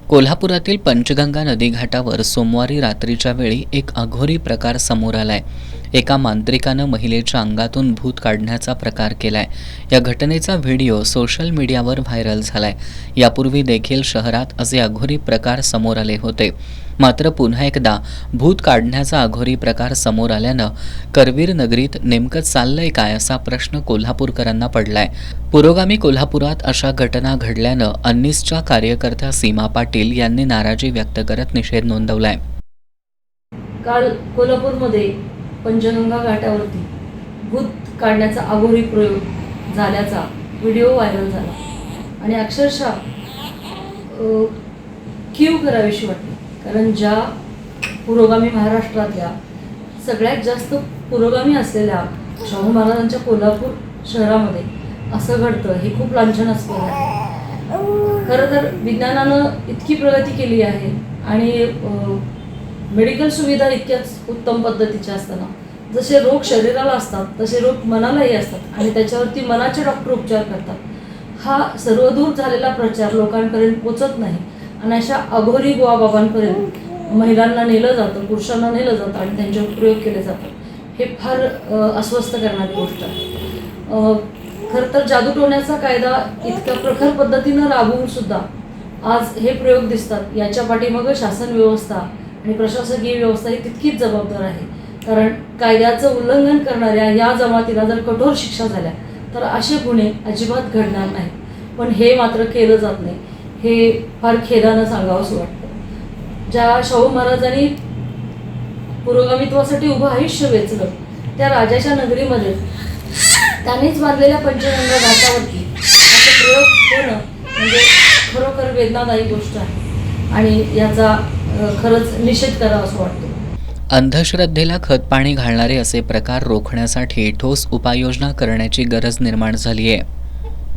कोल्हापुरातील पंचगंगा नदी घाटावर सोमवारी रात्रीच्या वेळी एक अघोरी प्रकार समोर आलाय। एका मांत्रिकानं महिलेच्या अंगातून भूत काढण्याचा प्रकार केलाय। या घटनेचा व्हिडिओ सोशल मीडियावर व्हायरल झालाय। यापूर्वी देखील शहरात असे अघोरी प्रकार समोर आले होते, मात्र पुन्हा एकदा भूत काढण्याचा अघोरी प्रकार समोर आल्यानं करवीर नगरीत नेमकं चाललंय काय असा प्रश्न कोल्हापूरकरांना पडलाय। पुरोगामी कोल्हापुरात अशा घटना घडल्यानं अन्निसच्या कार्यकर्त्या सीमा पाटील यांनी नाराजी व्यक्त करत निषेध नोंदवलाय। काल कोल्हापूरमध्ये पंचगंगा घाटावरती भूत काढण्याचा अघोरी प्रयोग झाल्याचा व्हिडिओ व्हायरल झाला आणि अक्षरशः कीव करावीशी वाटली। कारण ज्या पुरोगामी महाराष्ट्रातल्या सगळ्यात जास्त पुरोगामी असलेल्या शाहू महाराजांच्या कोल्हापूर शहरामध्ये असं घडतं हे खूप लांछनास्पद आहे। खरं तर विज्ञानानं इतकी प्रगती केली आहे आणि मेडिकल सुविधा इतक्याच उत्तम पद्धतीच्या असताना जसे रोग शरीराला असतात तसे रोग मनालाही असतात आणि त्याच्यावरती मनाचे डॉक्टर उपचार करतात। हा सर्वदूर झालेला प्रचार लोकांपर्यंत पोचत नाही आणि अशा अघोरी बुवाबाबांपर्यंत महिलांना नेलं जातं, पुरुषांना नेलं जातं आणि त्यांच्यावर प्रयोग केले जातात। हे फार अस्वस्थ करणारी गोष्ट आहे। खरं तर जादूटोण्याचा कायदा इतक्या प्रखर पद्धतीनं राबवून सुद्धा आज हे प्रयोग दिसतात। याच्या पाठीमागं शासन व्यवस्था आणि प्रशासकीय व्यवस्था ही तितकीच जबाबदार आहे। कारण कायद्याचं उल्लंघन करणाऱ्या या जमातीला जर कठोर शिक्षा झाल्या तर असे गुन्हे अजिबात घडणार नाही, पण हे मात्र केलं जात नाही। हे फार खेदानं सांगावंसं वाटतं। ज्या शाहू महाराजांनी पुरोगामित्वासाठी उभं आयुष्य वेचलं त्या राजाच्या नगरीमध्ये त्यांनीच बांधलेल्या पंचगंगा घाटावरती असा प्रयोग होणं म्हणजे खरोखर वेदनादायी गोष्ट आहे आणि याचा खरंच निषेध करावा असं वाटतं। अंधश्रद्धेला खतपाणी घालणारे असे प्रकार रोखण्यासाठी ठोस उपाययोजना करण्याची गरज निर्माण झाली आहे।